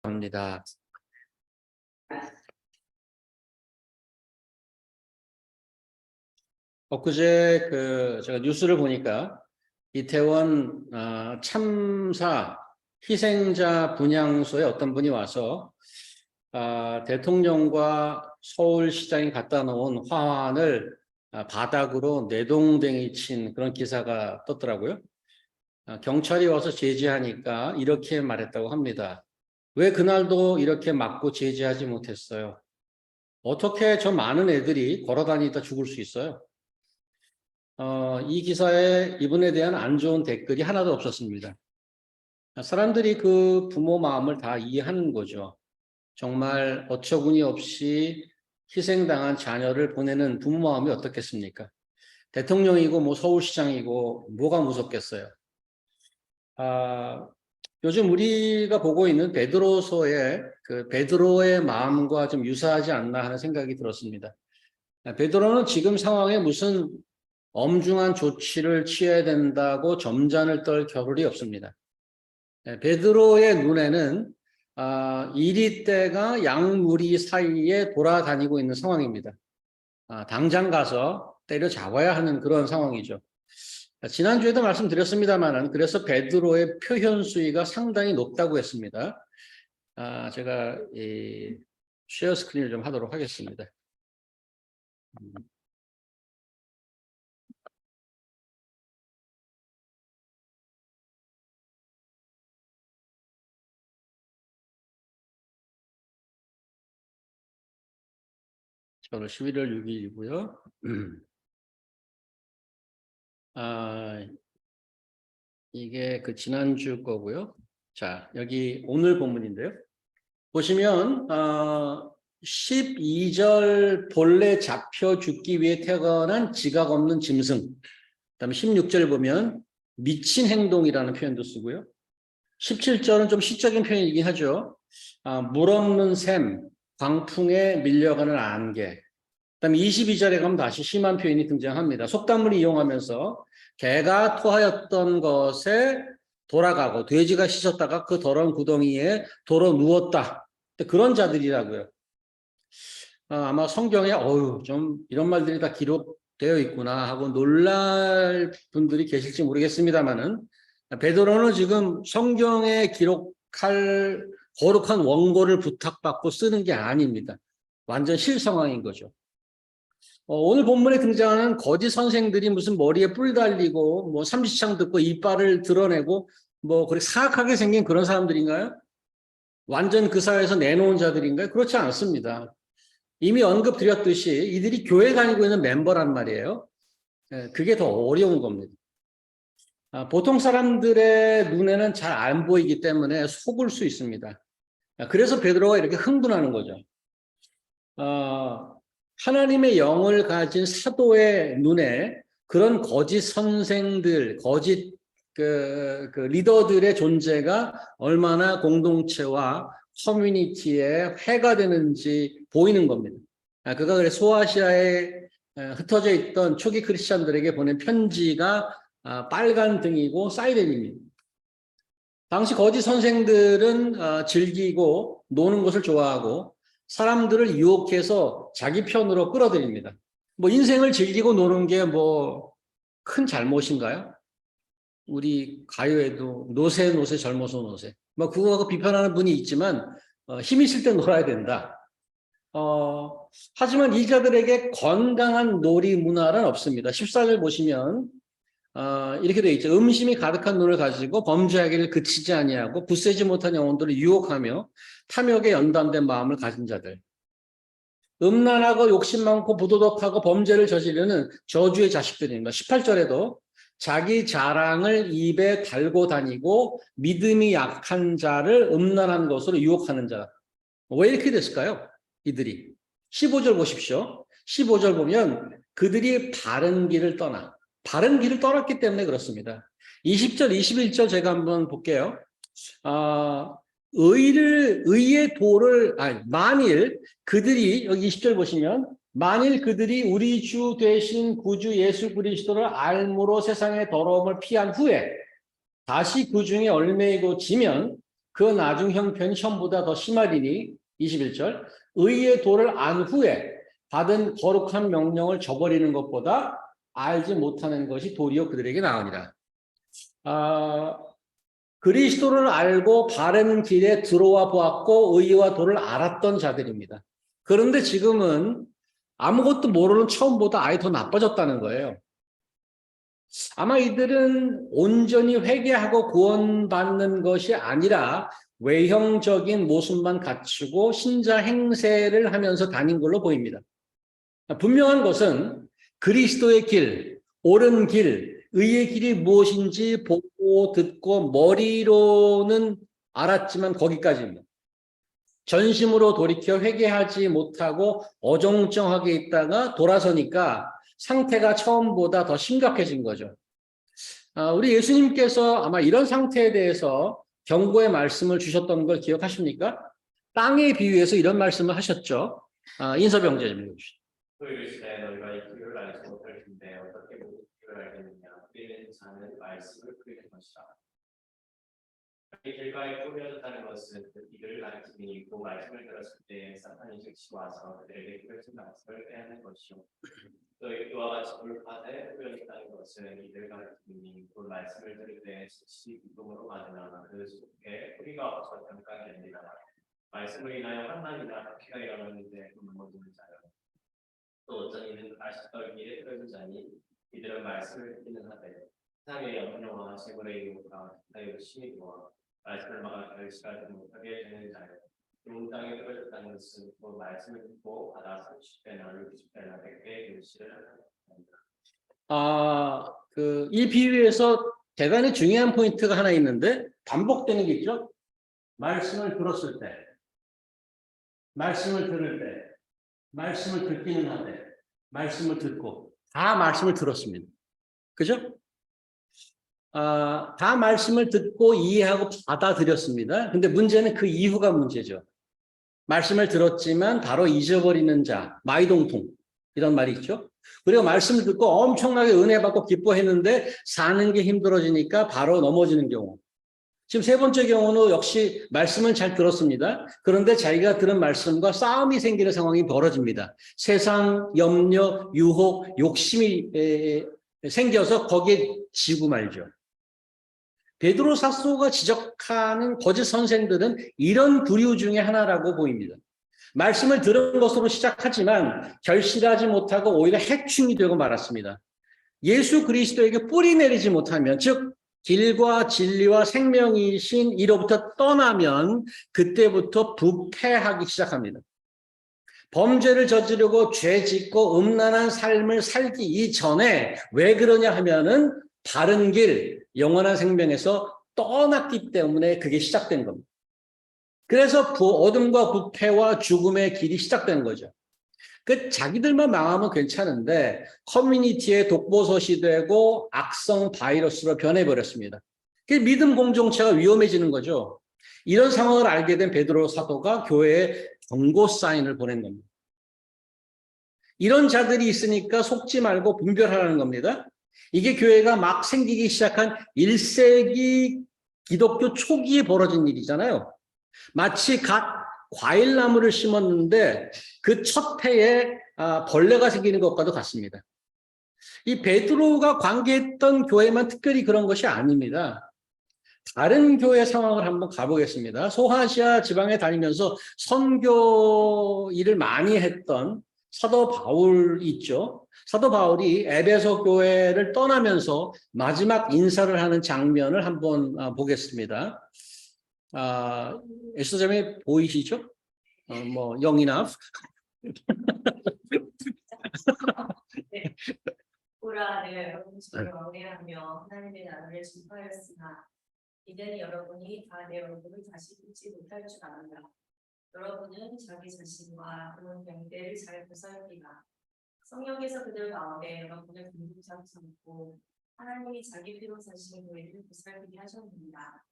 합니다. 엊그제 제가 뉴스를 보니까 이태원 참사 희생자 분향소에 어떤 분이 와서 대통령과 서울시장이 갖다 놓은 화환을 바닥으로 내동댕이 친 그런 기사가 떴더라고요. 경찰이 와서 제지하니까 이렇게 말했다고 합니다. 왜 그날도 이렇게 맞고 제지하지 못했어요? 어떻게 저 많은 애들이 걸어다니다 죽을 수 있어요? 이 기사에 이분에 대한 안 좋은 댓글이 하나도 없었습니다. 사람들이 그 부모 마음을 다 이해하는 거죠. 정말 어처구니 없이 희생당한 자녀를 보내는 부모 마음이 어떻겠습니까? 대통령이고 뭐 서울시장이고 뭐가 무섭겠어요. 요즘 우리가 보고 있는 베드로서의 그 베드로의 마음과 좀 유사하지 않나 하는 생각이 들었습니다. 베드로는 지금 상황에 무슨 엄중한 조치를 취해야 된다고 점잔을 떨 겨를이 없습니다. 베드로의 눈에는 이리떼가 양무리 사이에 돌아다니고 있는 상황입니다. 당장 가서 때려잡아야 하는 그런 상황이죠. 지난주에도 말씀드렸습니다만 그래서 베드로의 표현 수위가 상당히 높다고 했습니다. 제가 쉐어 스크린을 좀 하도록 하겠습니다. 오늘 11월 6일이고요. 이게 그 지난주 거고요. 자, 여기 오늘 본문인데요. 보시면 12절 본래 잡혀 죽기 위해 태어난 지각 없는 짐승. 그다음에 16절 보면 미친 행동이라는 표현도 쓰고요. 17절은 좀 시적인 표현이긴 하죠. 물 없는 샘, 광풍에 밀려가는 안개. 그다음에 22절에 가면 다시 심한 표현이 등장합니다. 속담을 이용하면서 개가 토하였던 것에 돌아가고 돼지가 씻었다가 그 더러운 구덩이에 도로 누웠다. 그런 자들이라고요. 아마 성경에 좀 이런 말들이 다 기록되어 있구나 하고 놀랄 분들이 계실지 모르겠습니다만은 베드로는 지금 성경에 기록할 거룩한 원고를 부탁받고 쓰는 게 아닙니다. 완전 실상황인 거죠. 오늘 본문에 등장하는 거짓 선생들이 무슨 머리에 뿔 달리고 뭐 삼시창 듣고 이빨을 드러내고 뭐 그렇게 사악하게 생긴 그런 사람들인가요? 완전 그 사회에서 내놓은 자들인가요? 그렇지 않습니다. 이미 언급드렸듯이 이들이 교회 다니고 있는 멤버란 말이에요. 그게 더 어려운 겁니다. 보통 사람들의 눈에는 잘 안 보이기 때문에 속을 수 있습니다. 그래서 베드로가 이렇게 흥분하는 거죠. 하나님의 영을 가진 사도의 눈에 그런 거짓 선생들, 거짓 그 리더들의 존재가 얼마나 공동체와 커뮤니티에 해가 되는지 보이는 겁니다. 그가 그래 소아시아에 흩어져 있던 초기 크리스찬들에게 보낸 편지가 빨간 등이고 사이렌입니다. 당시 거짓 선생들은 즐기고 노는 것을 좋아하고 사람들을 유혹해서 자기 편으로 끌어들입니다. 뭐 인생을 즐기고 노는 게 뭐 큰 잘못인가요? 우리 가요에도 노세 젊어서 노세. 뭐 그거하고 비판하는 분이 있지만 힘 있을 때 놀아야 된다. 하지만 이 자들에게 건강한 놀이 문화는 없습니다. 14절 보시면 이렇게 되어 있죠. 음심이 가득한 눈을 가지고 범죄하기를 그치지 아니하고 굳세지 못한 영혼들을 유혹하며 탐욕에 연단된 마음을 가진 자들. 음란하고 욕심 많고 부도덕하고 범죄를 저지르는 저주의 자식들입니다. 18절에도 자기 자랑을 입에 달고 다니고 믿음이 약한 자를 음란한 것으로 유혹하는 자. 왜 이렇게 됐을까요? 이들이. 15절 보십시오. 15절 보면 그들이 바른 길을 떠났기 때문에 그렇습니다. 20절, 21절 제가 한번 볼게요. 의의 도를, 만일 그들이, 여기 20절 보시면, 만일 그들이 우리 주 되신 구주 예수 그리스도를 알므로 세상의 더러움을 피한 후에 다시 그 중에 얽매이고 지면 그 나중 형편이 처음보다 더 심하리니 21절 의의 도를 안 후에 받은 거룩한 명령을 저버리는 것보다 알지 못하는 것이 도리어 그들에게 나으니라. 그리스도를 알고 바른 길에 들어와 보았고 의와 도를 알았던 자들입니다. 그런데 지금은 아무것도 모르는 처음보다 아예 더 나빠졌다는 거예요. 아마 이들은 온전히 회개하고 구원받는 것이 아니라 외형적인 모습만 갖추고 신자 행세를 하면서 다닌 걸로 보입니다. 분명한 것은 그리스도의 길, 옳은 길, 의의 길이 무엇인지 보고 듣고 머리로는 알았지만 거기까지입니다. 전심으로 돌이켜 회개하지 못하고 어정쩡하게 있다가 돌아서니까 상태가 처음보다 더 심각해진 거죠. 우리 예수님께서 아마 이런 상태에 대해서 경고의 말씀을 주셨던 걸 기억하십니까? 땅에 비유해서 이런 말씀을 하셨죠. 인서병제 좀 읽어주시죠. 또 이르시되 너희가 이 길을 알지 못할 텐데 어떻게 모든 길을 알겠느냐. 우리는 자는 말씀을 듣는 것이라. 이 길가에 꾸며졌다는 것은 그 길을 가리킴이 있고 말씀을 들었을 때 사탄이 즉시 와서 그들에게 그릇은 말씀을 빼앗는 것이요. 또 이와 같이 돌파되 꾸며졌다는 것은 이들 가리킴이 그 말씀을 들을 때 즉시 기쁨으로 맞으나 그 속에 뿌리가 없어 잠깐 됩니다. 말씀을 인하여 환난이나 박해가 일어나는데 그 넘어지는 자요. 또 어떤 이는 아시던 길에 떨어진 자니 이들은 말씀을 듣기는 하되 세상의 염려와 재물의 유혹과 기타의 심히 도와 말씀을 막아 결실하지 못하게 되는 자요. 좋은 땅에 떨어졌다는 것은 그 말씀을 듣고 받아 30배나 60배나 100배의 결실을 합니다. 이 비유에서 대단히 중요한 포인트가 하나 있는데 반복되는 게 있죠. 말씀을 들었을 때, 말씀을 들을 때, 말씀을 듣기는 하되, 말씀을 듣고 다 말씀을 들었습니다. 그죠? 다 말씀을 듣고 이해하고 받아들였습니다. 근데 문제는 그 이후가 문제죠. 말씀을 들었지만 바로 잊어버리는 자, 마이동통 이런 말이 있죠. 그리고 말씀을 듣고 엄청나게 은혜 받고 기뻐했는데 사는 게 힘들어지니까 바로 넘어지는 경우. 지금 세 번째 경우는 역시 말씀은 잘 들었습니다. 그런데 자기가 들은 말씀과 싸움이 생기는 상황이 벌어집니다. 세상, 염려, 유혹, 욕심이 생겨서 거기에 지고 말죠. 베드로 사도가 지적하는 거짓 선생들은 이런 부류 중에 하나라고 보입니다. 말씀을 들은 것으로 시작하지만 결실하지 못하고 오히려 해충이 되고 말았습니다. 예수 그리스도에게 뿌리 내리지 못하면, 즉 길과 진리와 생명이신 이로부터 떠나면 그때부터 부패하기 시작합니다. 범죄를 저지르고 죄 짓고 음란한 삶을 살기 이전에 왜 그러냐 하면은 바른 길, 영원한 생명에서 떠났기 때문에 그게 시작된 겁니다. 그래서 어둠과 부패와 죽음의 길이 시작된 거죠. 자기들만 망하면 괜찮은데 커뮤니티의 독보섯이 되고 악성 바이러스로 변해버렸습니다. 믿음 공동체가 위험해지는 거죠. 이런 상황을 알게 된 베드로 사도가 교회에 경고 사인을 보낸 겁니다. 이런 자들이 있으니까 속지 말고 분별하라는 겁니다. 이게 교회가 막 생기기 시작한 1세기 기독교 초기에 벌어진 일이잖아요. 마치 갓 과일나무를 심었는데 그 첫 해에 벌레가 생기는 것과도 같습니다. 이 베드로가 관계했던 교회만 특별히 그런 것이 아닙니다. 다른 교회 상황을 한번 가보겠습니다. 소아시아 지방에 다니면서 선교 일을 많이 했던 사도 바울 있죠. 사도 바울이 에베소 교회를 떠나면서 마지막 인사를 하는 장면을 한번 보겠습니다. 에스더점이 보이시죠? 영이나 보라, 내가 여러분 중에 왕래하며 하나님의 나라를 전파하였으나 이제는 여러분이 다 내 얼굴을 다시 보지 못할 줄 압니다. 여러분은 자기 자신과 그런 병대를 잘 보살피라. 성령께서 그들 가운데 여러분을 공동하지 않고 하나님이 자기 피로 사신 교회를 보살피게 하셨습니다.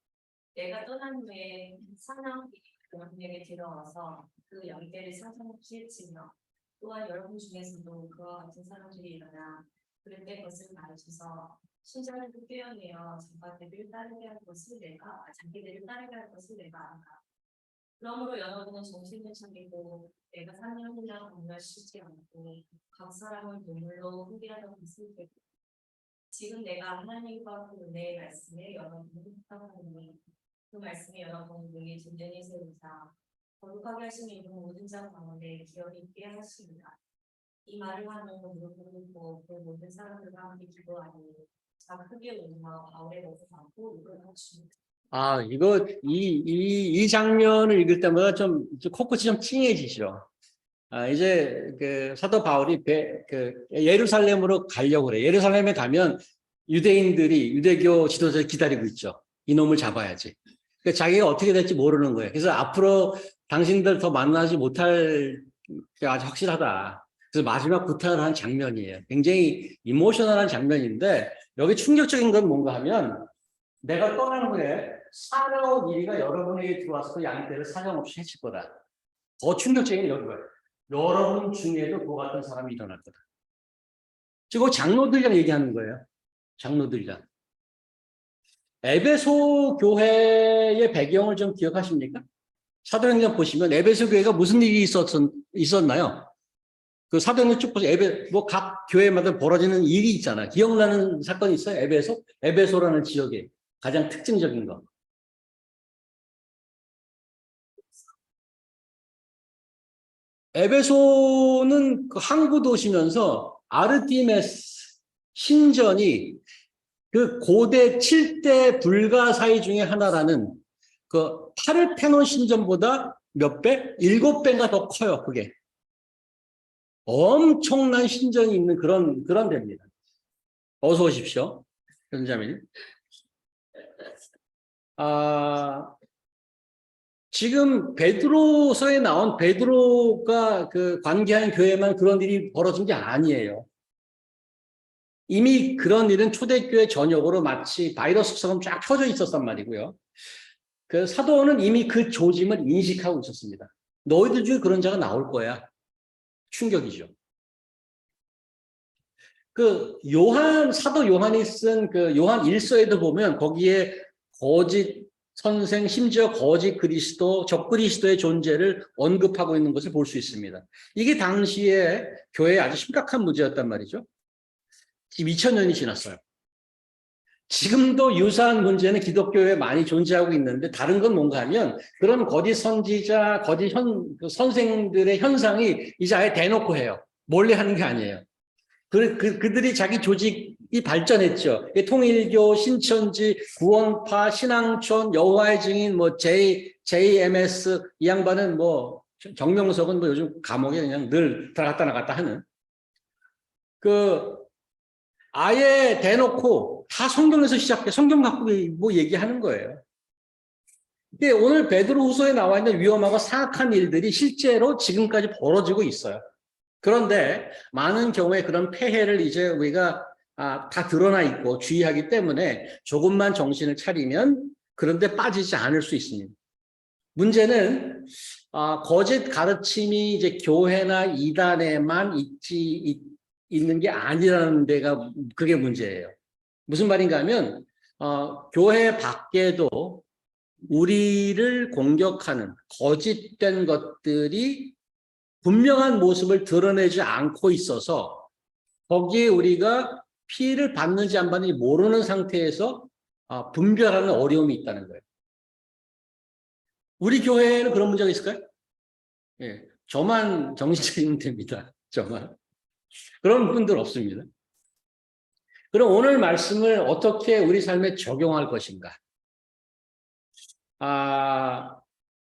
내가 떠난 후에 사나운 여러분에게 들어와서 그 영대를 사정없이 해치며 또한 여러분 중에서도 그와 같은 사람들이 일어나 그럴 때 그것을 가르쳐서 신자를 떼어내어 자기들을 따르게 할 것을 내가 안다. 그러므로 여러분은 정신을 차리고 내가 사는 혼자 공멸 쉬지 않고 각 사람을 눈물로 흡일하던 것을 되고 지금 내가 하나님과 그 은혜의 말씀에 여러분을 부탁하노니 그 말씀이 여러분을 위해 든든히 세우사 거룩하게 하시는 이런 모든 자 가운데 기여 있게 하십니다. 이 말을 하며 무릎을 꿇고 그 모든 사람들과 함께 기도하니 자 크게 울며 바울의 목을 안고 입을 맞춥니다. 이 장면을 읽을 때마다 좀 코끝이 좀 찡해지죠. 이제 그 사도 바울이 예루살렘으로 가려고 그래. 예루살렘에 가면 유대인들이 유대교 지도자를 기다리고 있죠. 이놈을 잡아야지. 그러니까 자기가 어떻게 될지 모르는 거예요. 그래서 앞으로 당신들 더 만나지 못할 게 아주 확실하다. 그래서 마지막 부탁을 한 장면이에요. 굉장히 이모셔널한 장면인데 여기 충격적인 건 뭔가 하면 내가 떠나는 후에 사나운 이리가 여러분에게 들어와서 양떼를 사정없이 해칠 거다. 더 충격적인 게 여기가 여러분 중에도 그와 같은 사람이 일어날 거다. 지금 장로들이랑 얘기하는 거예요. 장로들이랑. 에베소 교회의 배경을 좀 기억하십니까? 사도행전 보시면 에베소 교회가 무슨 일이 있었나요? 그 사도행전 쭉 보세요. 각 교회마다 벌어지는 일이 있잖아요. 기억나는 사건이 있어요? 에베소라는 지역에 가장 특징적인 거. 에베소는 그 항구 도시면서 아르티메스 신전이 그 고대 7대 불가사의 중에 하나라는 그 파르테논 신전보다 몇 배? 7배가 더 커요, 그게. 엄청난 신전이 있는 그런 데입니다. 어서 오십시오, 현자님. 지금 베드로서에 나온 베드로가 그 관계한 교회만 그런 일이 벌어진 게 아니에요. 이미 그런 일은 초대교회 전역으로 마치 바이러스처럼 쫙 펴져 있었단 말이고요. 그 사도는 이미 그 조짐을 인식하고 있었습니다. 너희들 중에 그런 자가 나올 거야. 충격이죠. 그 사도 요한이 쓴 그 요한 1서에도 보면 거기에 거짓 선생, 심지어 거짓 그리스도, 적그리스도의 존재를 언급하고 있는 것을 볼 수 있습니다. 이게 당시에 교회에 아주 심각한 문제였단 말이죠. 지금 2000년이 지났어요. 지금도 유사한 문제는 기독교에 많이 존재하고 있는데 다른 건 뭔가 하면 그런 거짓 선지자, 거짓 선생들의 현상이 이제 아예 대놓고 해요. 몰래 하는 게 아니에요. 그들이 자기 조직이 발전했죠. 통일교, 신천지, 구원파, 신앙촌, 여호와의 증인, JMS, 이 양반은 정명석은 요즘 감옥에 그냥 늘 들어갔다 나갔다 하는. 아예 대놓고 다 성경에서 시작해. 성경 갖고 얘기하는 거예요. 근데 오늘 베드로후서에 나와 있는 위험하고 사악한 일들이 실제로 지금까지 벌어지고 있어요. 그런데 많은 경우에 그런 폐해를 이제 우리가 다 드러나 있고 주의하기 때문에 조금만 정신을 차리면 그런데 빠지지 않을 수 있습니다. 문제는 거짓 가르침이 이제 교회나 이단에만 있는 게 아니라는 데가 그게 문제예요. 무슨 말인가 하면 교회 밖에도 우리를 공격하는 거짓된 것들이 분명한 모습을 드러내지 않고 있어서 거기에 우리가 피해를 받는지 안 받는지 모르는 상태에서 분별하는 어려움이 있다는 거예요. 우리 교회에는 그런 문제가 있을까요? 예, 저만 정신 차리면 됩니다. 저만. 그런 분들 없습니다. 그럼 오늘 말씀을 어떻게 우리 삶에 적용할 것인가?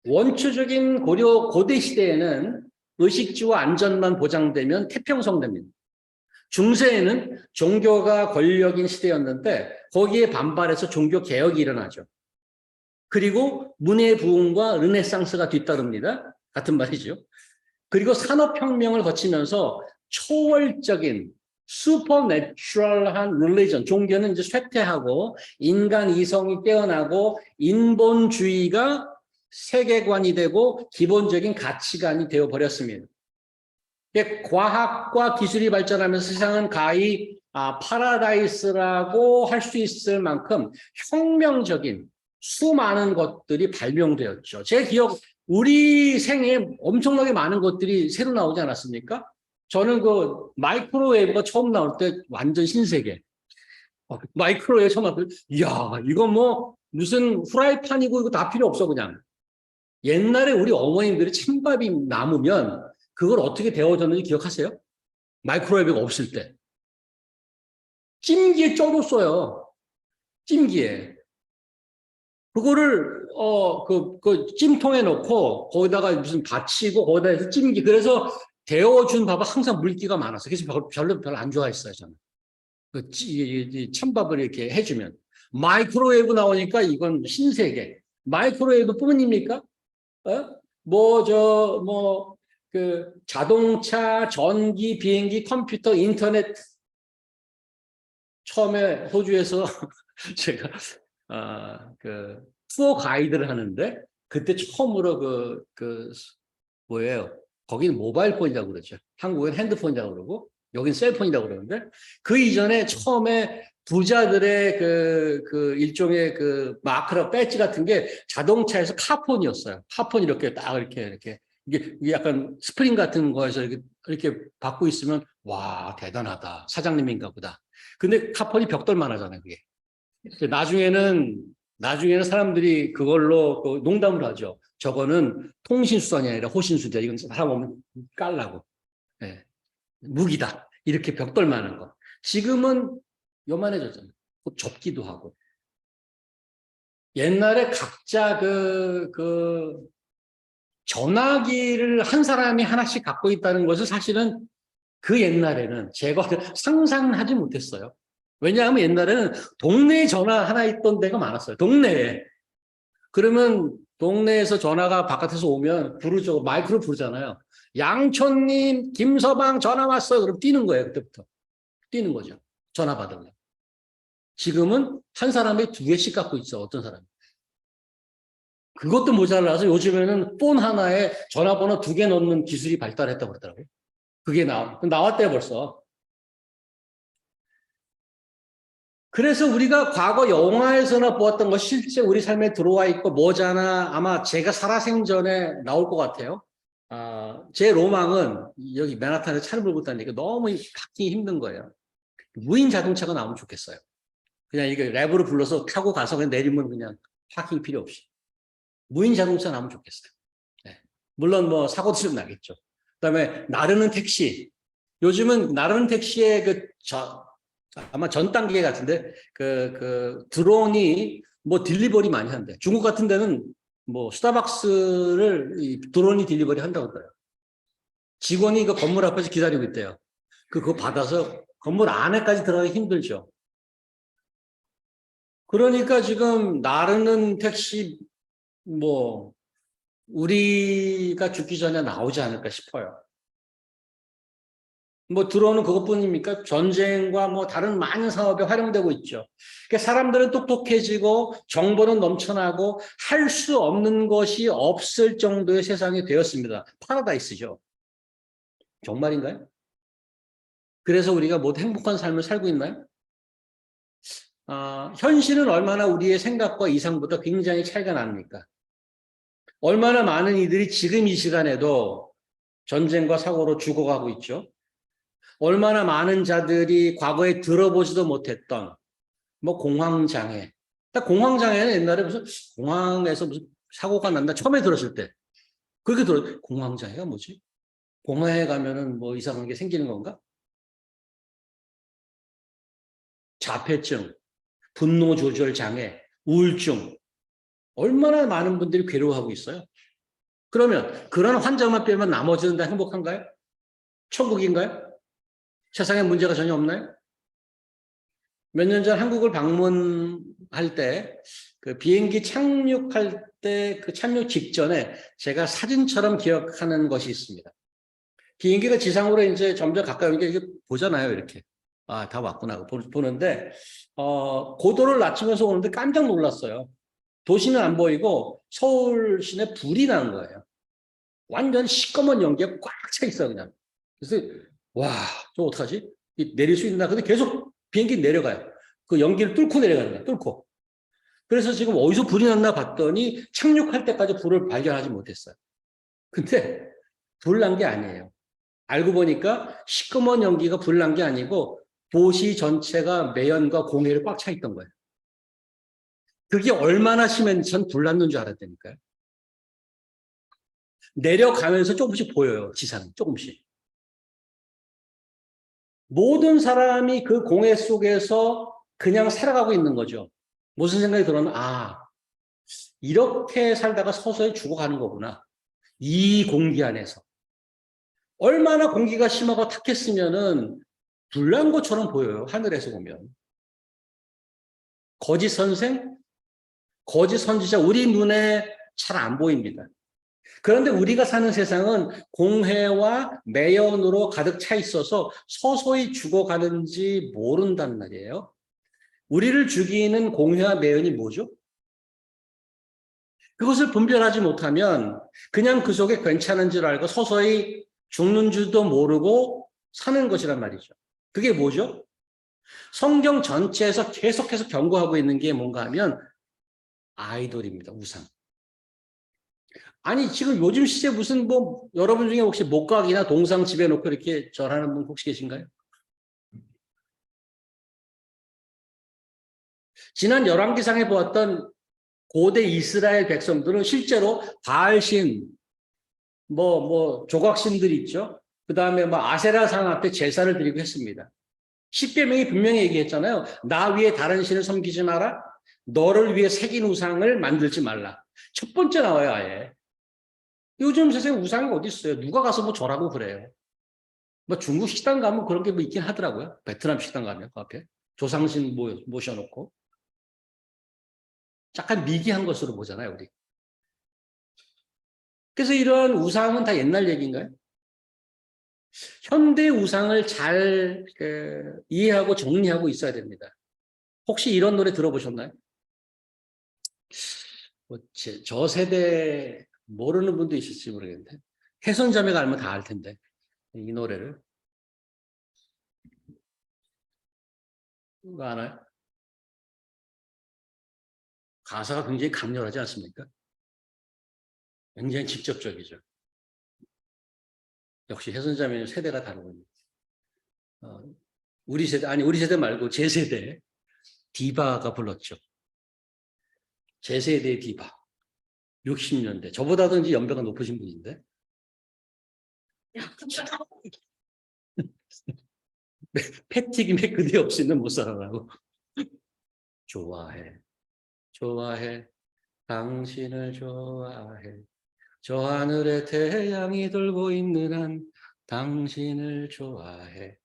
원초적인 고대 시대에는 의식주와 안전만 보장되면 태평성됩니다. 중세에는 종교가 권력인 시대였는데 거기에 반발해서 종교 개혁이 일어나죠. 그리고 문예 부흥과 르네상스가 뒤따릅니다. 같은 말이죠. 그리고 산업혁명을 거치면서 초월적인 슈퍼내추럴한 릴리전, 종교는 이제 쇠퇴하고 인간 이성이 깨어나고 인본주의가 세계관이 되고 기본적인 가치관이 되어버렸습니다. 과학과 기술이 발전하면서 세상은 가히 파라다이스라고 할 수 있을 만큼 혁명적인 수많은 것들이 발명되었죠. 제 기억, 우리 생에 엄청나게 많은 것들이 새로 나오지 않았습니까? 저는 그 마이크로웨이브가 처음 나올 때 완전 신세계. 마이크로웨이브 처음 나올 때, 이야, 이거 뭐 무슨 후라이팬이고 이거 다 필요 없어, 그냥. 옛날에 우리 어머님들이 찬밥이 남으면 그걸 어떻게 데워졌는지 기억하세요? 마이크로웨이브가 없을 때. 찜기에 쪄줬어요. 찜기에. 그거를, 그 찜통에 넣고, 거기다가 무슨 받치고, 거기다 해서 찜기. 그래서 데워준 밥은 항상 물기가 많았어요. 그래서 별로 안 좋아했어요, 저는. 찬밥을 이렇게 해주면. 마이크로웨이브 나오니까 이건 신세계. 마이크로웨이브 뿐입니까? 자동차, 전기, 비행기, 컴퓨터, 인터넷. 처음에 호주에서 제가, 투어 가이드를 하는데, 그때 처음으로 뭐예요? 거기는 모바일 폰이라고 그러죠. 한국은 핸드폰이라고 그러고, 여긴 셀폰이라고 그러는데, 그 이전에 처음에 부자들의 일종의 마크라 배지 같은 게 자동차에서 카폰이었어요. 카폰 이렇게 딱 이렇게 이게 약간 스프링 같은 거에서 이렇게 받고 있으면 와, 대단하다. 사장님인가 보다. 근데 카폰이 벽돌만 하잖아요, 그게. 나중에는 사람들이 그걸로 농담을 하죠. 저거는 통신수단이 아니라 호신수단. 이건 사람 오면 깔라고. 네. 무기다. 이렇게 벽돌만 한 거. 지금은 요만해졌잖아요. 접기도 하고. 옛날에 각자 전화기를 한 사람이 하나씩 갖고 있다는 것을 사실은 그 옛날에는 제가 상상하지 못했어요. 왜냐하면 옛날에는 동네에 전화 하나 있던 데가 많았어요. 동네에. 그러면 동네에서 전화가 바깥에서 오면 부르죠. 마이크로 부르잖아요. 양촌님, 김서방 전화 왔어요. 그럼 뛰는 거예요. 그때부터. 뛰는 거죠. 전화 받으면. 지금은 한 사람이 2개씩 갖고 있어. 어떤 사람이. 그것도 모자라서 요즘에는 폰 하나에 전화번호 2개 넣는 기술이 발달했다고 그러더라고요. 그게 나왔대요, 벌써. 그래서 우리가 과거 영화에서나 보았던 것 실제 우리 삶에 들어와 있고 뭐잖아. 아마 제가 살아생전에 나올 것 같아요. 제 로망은 여기 맨하탄에 차를 몰고 다니니까 너무 갖기 힘든 거예요. 무인 자동차가 나오면 좋겠어요. 그냥 이게 랩으로 불러서 타고 가서 그냥 내리면 그냥 파킹 필요 없이. 무인 자동차 나오면 좋겠어요. 네. 물론 뭐 사고도 좀 나겠죠. 그다음에 나르는 택시. 요즘은 나르는 택시의 아마 전 단계 같은데 드론이 뭐 딜리버리 많이 한대. 중국 같은 데는 뭐 스타벅스를 드론이 딜리버리 한다고 그래요. 직원이 그 건물 앞에서 기다리고 있대요. 그거 받아서 건물 안에까지 들어가기 힘들죠. 그러니까 지금 나르는 택시 뭐 우리가 죽기 전에 나오지 않을까 싶어요. 뭐 드론은 그것뿐입니까? 전쟁과 뭐 다른 많은 사업에 활용되고 있죠. 그러니까 사람들은 똑똑해지고 정보는 넘쳐나고 할 수 없는 것이 없을 정도의 세상이 되었습니다. 파라다이스죠. 정말인가요? 그래서 우리가 모두 행복한 삶을 살고 있나요? 현실은 얼마나 우리의 생각과 이상보다 굉장히 차이가 납니까? 얼마나 많은 이들이 지금 이 시간에도 전쟁과 사고로 죽어가고 있죠. 얼마나 많은 자들이 과거에 들어보지도 못했던 뭐 공황장애. 공황장애는 옛날에 무슨 공항에서 무슨 사고가 난다 처음에 들었을 때 그렇게 공황장애가 뭐지? 공항에 가면은 뭐 이상한 게 생기는 건가? 자폐증, 분노 조절 장애, 우울증. 얼마나 많은 분들이 괴로워하고 있어요. 그러면 그런 환자만 빼면 나머지는 다 행복한가요? 천국인가요? 세상에 문제가 전혀 없나요? 몇 년 전 한국을 방문할 때 그 비행기 착륙할 때 그 착륙 직전에 제가 사진처럼 기억하는 것이 있습니다. 비행기가 지상으로 이제 점점 가까이 오니까 이게 보잖아요, 이렇게. 다 왔구나 보는데 고도를 낮추면서 오는데 깜짝 놀랐어요. 도시는 안 보이고 서울 시내 불이 나는 거예요. 완전 시꺼먼 연기가 꽉 차 있어 그냥. 그래서 와, 저 어떡하지? 내릴 수 있나? 근데 계속 비행기 내려가요. 그 연기를 뚫고 내려가는 거예요. 뚫고. 그래서 지금 어디서 불이 났나 봤더니 착륙할 때까지 불을 발견하지 못했어요. 근데 불 난 게 아니에요. 알고 보니까 시꺼먼 연기가 불 난 게 아니고 도시 전체가 매연과 공해를 꽉 차 있던 거예요. 그게 얼마나 심했는지 전 불 났는 줄 알았다니까요. 내려가면서 조금씩 보여요. 지상 조금씩. 모든 사람이 그 공해 속에서 그냥 살아가고 있는 거죠. 무슨 생각이 들었나? 아, 이렇게 살다가 서서히 죽어가는 거구나. 이 공기 안에서. 얼마나 공기가 심하고 탁했으면은 불난 것처럼 보여요. 하늘에서 보면. 거짓 선생, 거짓 선지자, 우리 눈에 잘 안 보입니다. 그런데 우리가 사는 세상은 공해와 매연으로 가득 차 있어서 서서히 죽어가는지 모른단 말이에요. 우리를 죽이는 공해와 매연이 뭐죠? 그것을 분별하지 못하면 그냥 그 속에 괜찮은 줄 알고 서서히 죽는 줄도 모르고 사는 것이란 말이죠. 그게 뭐죠? 성경 전체에서 계속해서 경고하고 있는 게 뭔가 하면 아이돌입니다. 우상. 아니 지금 요즘 시대 무슨 뭐 여러분 중에 혹시 목각이나 동상 집에 놓고 이렇게 절하는 분 혹시 계신가요? 지난 열왕기상에 보았던 고대 이스라엘 백성들은 실제로 바알신, 조각신들 있죠. 그 다음에 아세라상 앞에 제사를 드리고 했습니다. 십계명이 분명히 얘기했잖아요. 나 위에 다른 신을 섬기지 마라. 너를 위해 새긴 우상을 만들지 말라. 첫 번째 나와요, 아예. 요즘 세상에 우상이 어디 있어요? 누가 가서 절하고 그래요. 중국 식당 가면 그런 게 있긴 하더라고요. 베트남 식당 가면 그 앞에 조상신 모셔놓고. 약간 미개한 것으로 보잖아요, 우리. 그래서 이러한 우상은 다 옛날 얘기인가요? 현대 우상을 잘 이해하고 정리하고 있어야 됩니다. 혹시 이런 노래 들어보셨나요? 저 세대 모르는 분도 있을지 모르겠는데 혜선자매가 알면 다 알 텐데 이 노래를 누가 아나요? 가사가 굉장히 강렬하지 않습니까? 굉장히 직접적이죠. 역시 혜선자매는 세대가 다르군요. 우리 세대 말고 제 세대 디바가 불렀죠. 제 세대의 디바. 60년대. 저보다도 이제 연배가 높으신 분인데. 패튀김에 그대 없이는 못 살아라고. 좋아해. 좋아해. 당신을 좋아해. 저 하늘에 태양이 돌고 있는 한 당신을 좋아해.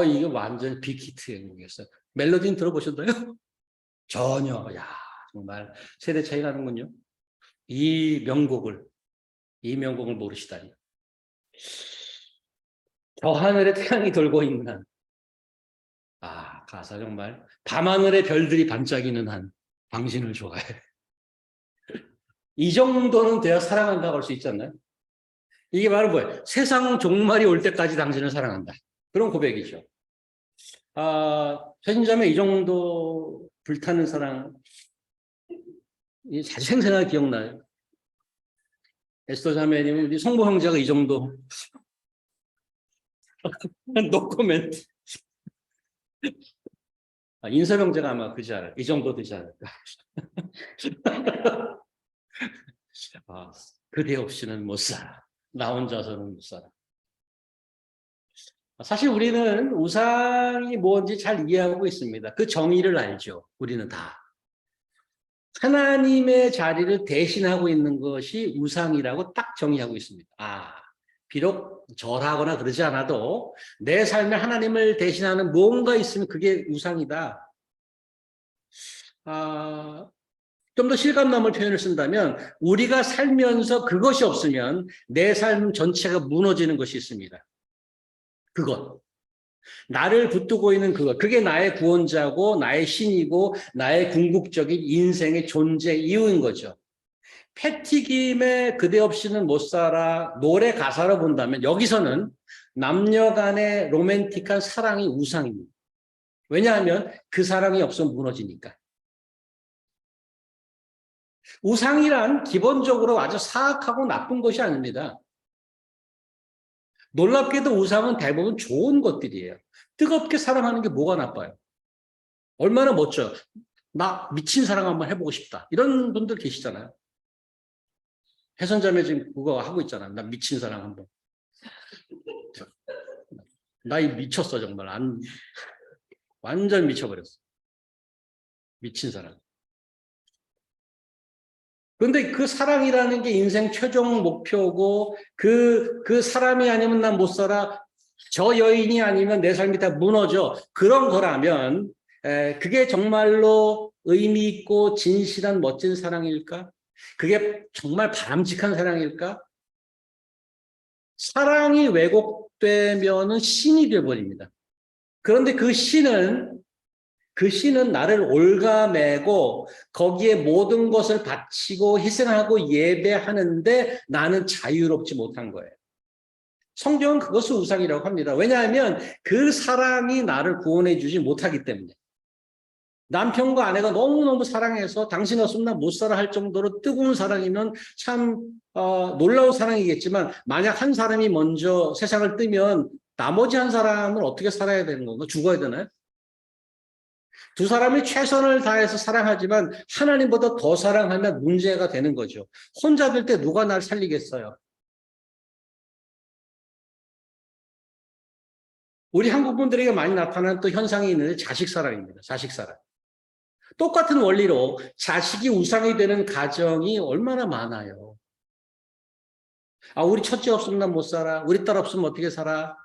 이게 완전 빅히트의 곡이었어요. 멜로디는 들어보셨나요? 전혀. 야, 정말 세대 차이 나는군요. 이 명곡을 모르시다니. 저 하늘에 태양이 돌고 있는 한. 가사 정말. 밤하늘에 별들이 반짝이는 한 당신을 좋아해. 이 정도는 돼야 사랑한다고 할 수 있지 않나요? 이게 바로 뭐예요? 세상 종말이 올 때까지 당신을 사랑한다. 그런 고백이죠. 최진자매 이 정도 불타는 사랑 자주 생생하게 기억나요. 에스더 자매님은 우리 성모 형제가 이 정도 노코멘트. 인섭 형제가 아마 그지 않을까. 이 정도 되지 않을까. 그대 없이는 못 살아. 나 혼자서는 못 살아. 사실 우리는 우상이 뭔지 잘 이해하고 있습니다. 그 정의를 알죠. 우리는 다. 하나님의 자리를 대신하고 있는 것이 우상이라고 딱 정의하고 있습니다. 비록 절하거나 그러지 않아도 내 삶에 하나님을 대신하는 뭔가 있으면 그게 우상이다. 좀 더 실감남을 표현을 쓴다면 우리가 살면서 그것이 없으면 내 삶 전체가 무너지는 것이 있습니다. 그것. 나를 붙들고 있는 그것. 그게 나의 구원자고 나의 신이고 나의 궁극적인 인생의 존재 이유인 거죠. 패튀김에 그대 없이는 못 살아 노래 가사로 본다면 여기서는 남녀 간의 로맨틱한 사랑이 우상입니다. 왜냐하면 그 사랑이 없으면 무너지니까. 우상이란 기본적으로 아주 사악하고 나쁜 것이 아닙니다. 놀랍게도 우상은 대부분 좋은 것들이에요. 뜨겁게 사랑하는 게 뭐가 나빠요? 얼마나 멋져요. 나 미친 사랑 한번 해보고 싶다. 이런 분들 계시잖아요. 혜선자매 지금 그거 하고 있잖아요. 나 미친 사랑 한번. 나 미쳤어 정말. 완전 미쳐버렸어. 미친 사랑. 그런데 그 사랑이라는 게 인생 최종 목표고 그 사람이 아니면 난 못 살아. 저 여인이 아니면 내 삶이 다 무너져. 그런 거라면 그게 정말로 의미 있고 진실한 멋진 사랑일까? 그게 정말 바람직한 사랑일까? 사랑이 왜곡되면은 신이 되어버립니다. 그런데 그 신은 나를 올가매고 거기에 모든 것을 바치고 희생하고 예배하는데 나는 자유롭지 못한 거예요. 성경은 그것을 우상이라고 합니다. 왜냐하면 그 사랑이 나를 구원해 주지 못하기 때문에. 남편과 아내가 너무너무 사랑해서 당신 없으면 나 못 살아 할 정도로 뜨거운 사랑이면 참 놀라운 사랑이겠지만 만약 한 사람이 먼저 세상을 뜨면 나머지 한 사람은 어떻게 살아야 되는 건가? 죽어야 되나요? 두 사람이 최선을 다해서 사랑하지만 하나님보다 더 사랑하면 문제가 되는 거죠. 혼자 될 때 누가 날 살리겠어요? 우리 한국 분들에게 많이 나타나는 또 현상이 있는데 자식 사랑입니다. 자식 사랑. 똑같은 원리로 자식이 우상이 되는 가정이 얼마나 많아요. 우리 첫째 없으면 난 못 살아. 우리 딸 없으면 어떻게 살아?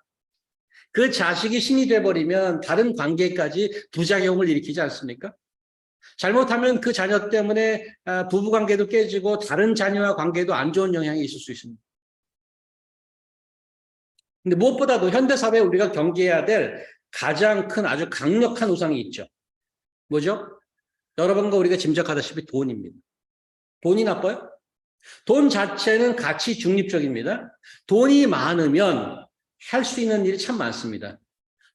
그 자식이 신이 돼버리면 다른 관계까지 부작용을 일으키지 않습니까? 잘못하면 그 자녀 때문에 부부관계도 깨지고 다른 자녀와 관계도 안 좋은 영향이 있을 수 있습니다. 근데 무엇보다도 현대사회에 우리가 경계해야 될 가장 큰 아주 강력한 우상이 있죠. 뭐죠? 여러분과 우리가 짐작하다시피 돈입니다. 돈이 나빠요? 돈 자체는 가치 중립적입니다. 돈이 많으면 할 수 있는 일이 참 많습니다.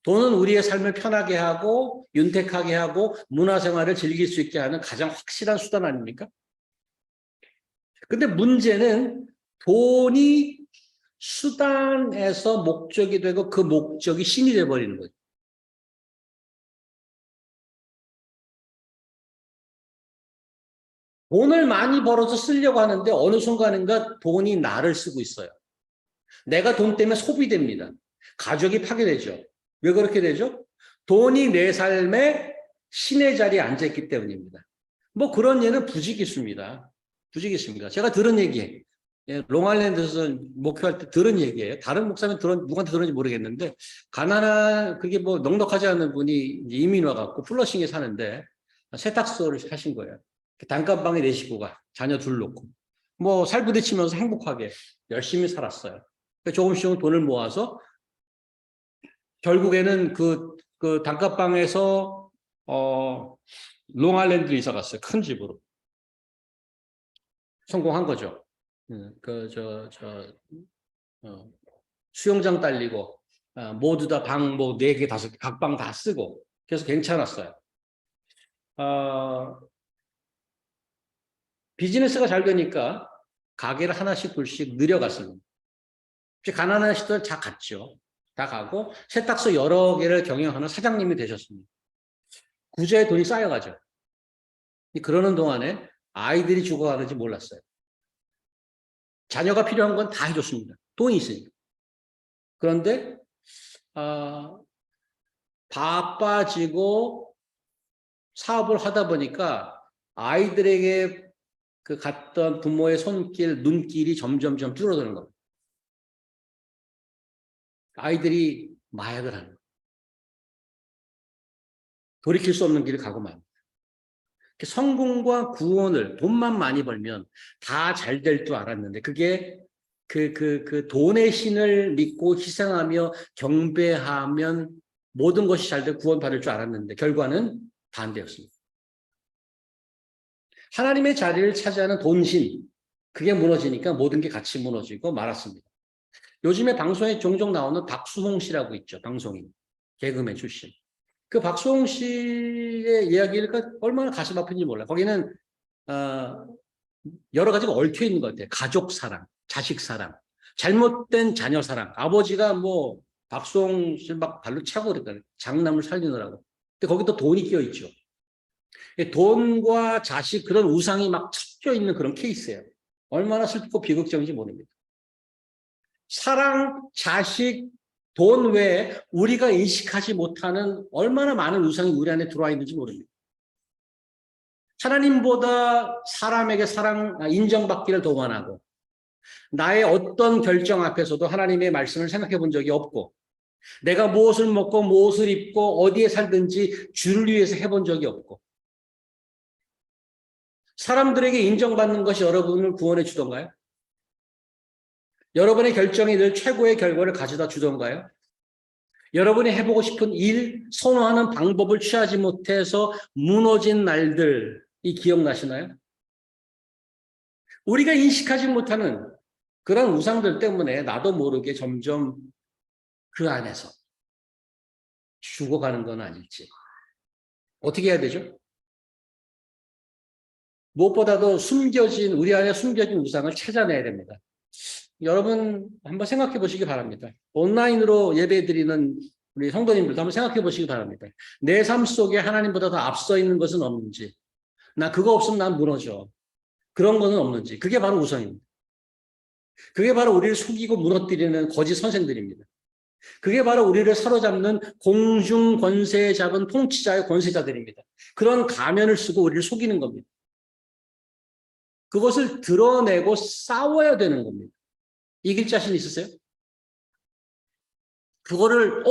돈은 우리의 삶을 편하게 하고 윤택하게 하고 문화생활을 즐길 수 있게 하는 가장 확실한 수단 아닙니까? 근데 문제는 돈이 수단에서 목적이 되고 그 목적이 신이 되어버리는 거죠. 돈을 많이 벌어서 쓰려고 하는데 어느 순간인가 돈이 나를 쓰고 있어요. 내가 돈 때문에 소비됩니다. 가족이 파괴되죠. 왜 그렇게 되죠? 돈이 내 삶에 신의 자리에 앉아있기 때문입니다. 뭐 그런 예는 부지기수입니다. 부지기수입니다. 제가 들은 얘기, 롱아일랜드에서 목회할 때 들은 얘기예요. 다른 목사님 누구한테 들었는지 모르겠는데 그게 뭐 넉넉하지 않은 분이 이민 와갖고 플러싱에 사는데 세탁소를 하신 거예요. 단칸방에 내 식구가 자녀 둘 놓고 뭐 살부딪히면서 행복하게 열심히 살았어요. 조금씩 돈을 모아서 결국에는 그 단칸방에서 롱아일랜드로 이사 갔어요. 큰 집으로. 성공한 거죠. 수영장 딸리고 모두 다 방 뭐 4개, 5개 각 방 다 쓰고 그래서 괜찮았어요. 비즈니스가 잘 되니까 가게를 하나씩 둘씩 늘려갔습니다. 가난한 시절 다 갔죠. 다 가고 세탁소 여러 개를 경영하는 사장님이 되셨습니다. 구제에 돈이 쌓여가죠. 그러는 동안에 아이들이 죽어가는지 몰랐어요. 자녀가 필요한 건 다 해줬습니다. 돈이 있으니까. 그런데 바빠지고 사업을 하다 보니까 아이들에게 갔던 부모의 손길, 눈길이 점점점 줄어드는 겁니다. 아이들이 마약을 하는 거예요. 돌이킬 수 없는 길을 가고 맙니다. 성공과 구원을 돈만 많이 벌면 다 잘 될 줄 알았는데 그게 그 돈의 신을 믿고 희생하며 경배하면 모든 것이 잘 되고 구원받을 줄 알았는데 결과는 반대였습니다. 하나님의 자리를 차지하는 돈신 그게 무너지니까 모든 게 같이 무너지고 말았습니다. 요즘에 방송에 종종 나오는 박수홍 씨라고 있죠. 방송인. 개그맨 출신. 그 박수홍 씨의 이야기가 얼마나 가슴 아픈지 몰라요. 거기는 여러 가지가 얽혀 있는 것 같아요. 가족 사랑, 자식 사랑, 잘못된 자녀 사랑. 아버지가 뭐 박수홍 씨를 막 발로 차고 그랬거든요. 장남을 살리느라고. 근데 거기도 돈이 끼어 있죠. 돈과 자식 그런 우상이 막 섞여 있는 그런 케이스예요. 얼마나 슬프고 비극적인지 모릅니다. 사랑, 자식, 돈 외에 우리가 인식하지 못하는 얼마나 많은 우상이 우리 안에 들어와 있는지 모릅니다. 하나님보다 사람에게 인정받기를 더 원하고 나의 어떤 결정 앞에서도 하나님의 말씀을 생각해 본 적이 없고 내가 무엇을 먹고 무엇을 입고 어디에 살든지 주를 위해서 해본 적이 없고 사람들에게 인정받는 것이 여러분을 구원해 주던가요? 여러분의 결정이 늘 최고의 결과를 가져다 주던가요? 여러분이 해보고 싶은 일, 선호하는 방법을 취하지 못해서 무너진 날들이 기억나시나요? 우리가 인식하지 못하는 그런 우상들 때문에 나도 모르게 점점 그 안에서 죽어가는 건 아닐지. 어떻게 해야 되죠? 무엇보다도 우리 안에 숨겨진 우상을 찾아내야 됩니다. 여러분 한번 생각해 보시기 바랍니다. 온라인으로 예배 드리는 우리 성도님들도 한번 생각해 보시기 바랍니다. 내 삶 속에 하나님보다 더 앞서 있는 것은 없는지, 나 그거 없으면 난 무너져. 그런 거는 없는지. 그게 바로 우상입니다. 그게 바로 우리를 속이고 무너뜨리는 거짓 선생들입니다. 그게 바로 우리를 사로잡는 공중 권세 잡은 통치자의 권세자들입니다. 그런 가면을 쓰고 우리를 속이는 겁니다. 그것을 드러내고 싸워야 되는 겁니다. 이길 자신 있으세요? 그거를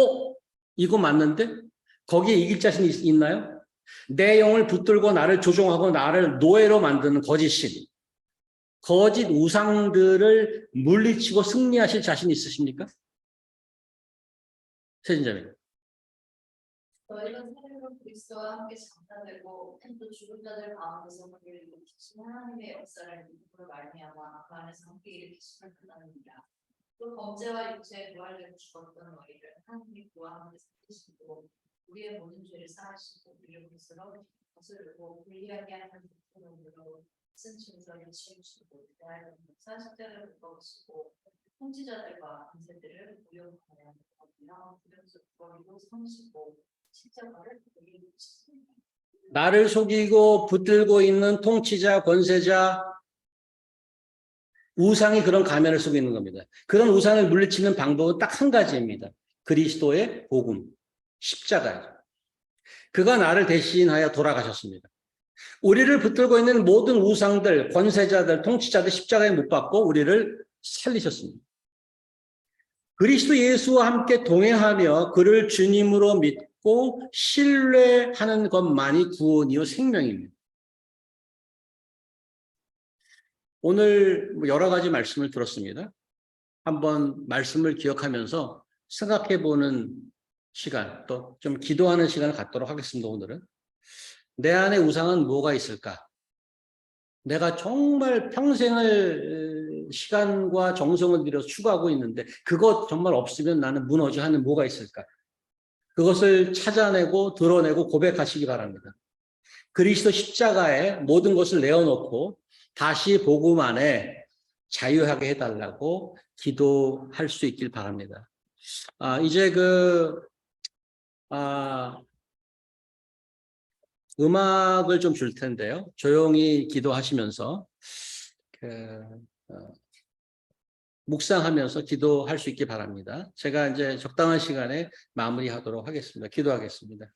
이거 맞는데? 거기에 이길 자신이 있나요? 내 영을 붙들고 나를 조종하고 나를 노예로 만드는 거짓신, 거짓 우상들을 물리치고 승리하실 자신 있으십니까? 세진자님. 너희가 사랑으로 그리스도와 함께 장사되고 또 죽은 자들 가운데서 그를 일으키신 하나님의 역사를 믿음으로 말미암아 그 안에서 함께 일으키심을 그나느니라. 또 범죄와 육체에 부활되고 죽었던 너희를 하나님이 그와 함께 살리시고 우리의 모든 죄를 사하시고 우리를 것으로 거스르고 불리하게 하는 것으로 쓴 증서를 치우시고 대하여 사십자를 묶어주시고 통치자들과 권세들을 무용하여 부정수 버리고 성시고 십자가를 거기에 붙이십니다. 나를 속이고 붙들고 있는 통치자, 권세자, 우상이 그런 가면을 쓰고 있는 겁니다. 그런 우상을 물리치는 방법은 딱 한 가지입니다. 그리스도의 복음, 십자가예요. 그가 나를 대신하여 돌아가셨습니다. 우리를 붙들고 있는 모든 우상들, 권세자들, 통치자들 십자가에 못 박고 우리를 살리셨습니다. 그리스도 예수와 함께 동행하며 그를 주님으로 믿고 신뢰하는 것만이 구원이요 생명입니다. 오늘 여러 가지 말씀을 들었습니다. 한번 말씀을 기억하면서 생각해보는 시간, 또 좀 기도하는 시간을 갖도록 하겠습니다. 오늘은 내 안에 우상은 뭐가 있을까? 내가 정말 평생을 시간과 정성을 들여서 추구하고 있는데 그것 정말 없으면 나는 무너져 하는 뭐가 있을까? 그것을 찾아내고 드러내고 고백하시기 바랍니다. 그리스도 십자가에 모든 것을 내어놓고 다시 복음 안에 자유하게 해달라고 기도할 수 있길 바랍니다. 이제 음악을 좀 줄 텐데요. 조용히 기도하시면서 묵상하면서 기도할 수 있기 바랍니다. 제가 이제 적당한 시간에 마무리하도록 하겠습니다. 기도하겠습니다.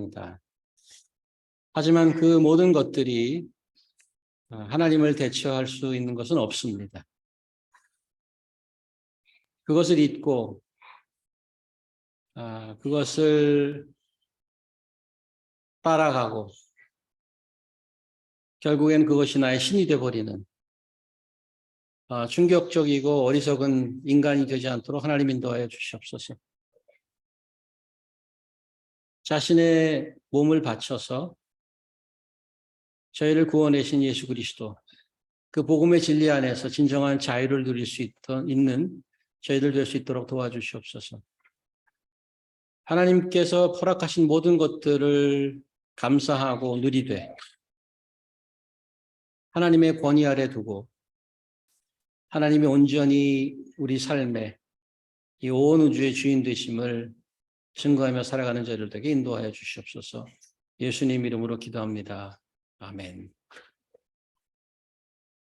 합니다. 하지만 그 모든 것들이 하나님을 대체할 수 있는 것은 없습니다. 그것을 잊고 그것을 따라가고 결국엔 그것이 나의 신이 되어버리는 충격적이고 어리석은 인간이 되지 않도록 하나님 인도하여 주시옵소서. 자신의 몸을 바쳐서 저희를 구원하신 예수 그리스도, 그 복음의 진리 안에서 진정한 자유를 누릴 수 있는 저희들 될 수 있도록 도와주시옵소서. 하나님께서 허락하신 모든 것들을 감사하고 누리되 하나님의 권위 아래 두고 하나님이 온전히 우리 삶에 이 온 우주의 주인 되심을 증거하며 살아가는 저희들 되게 인도하여 주시옵소서. 예수님 이름으로 기도합니다. 아멘.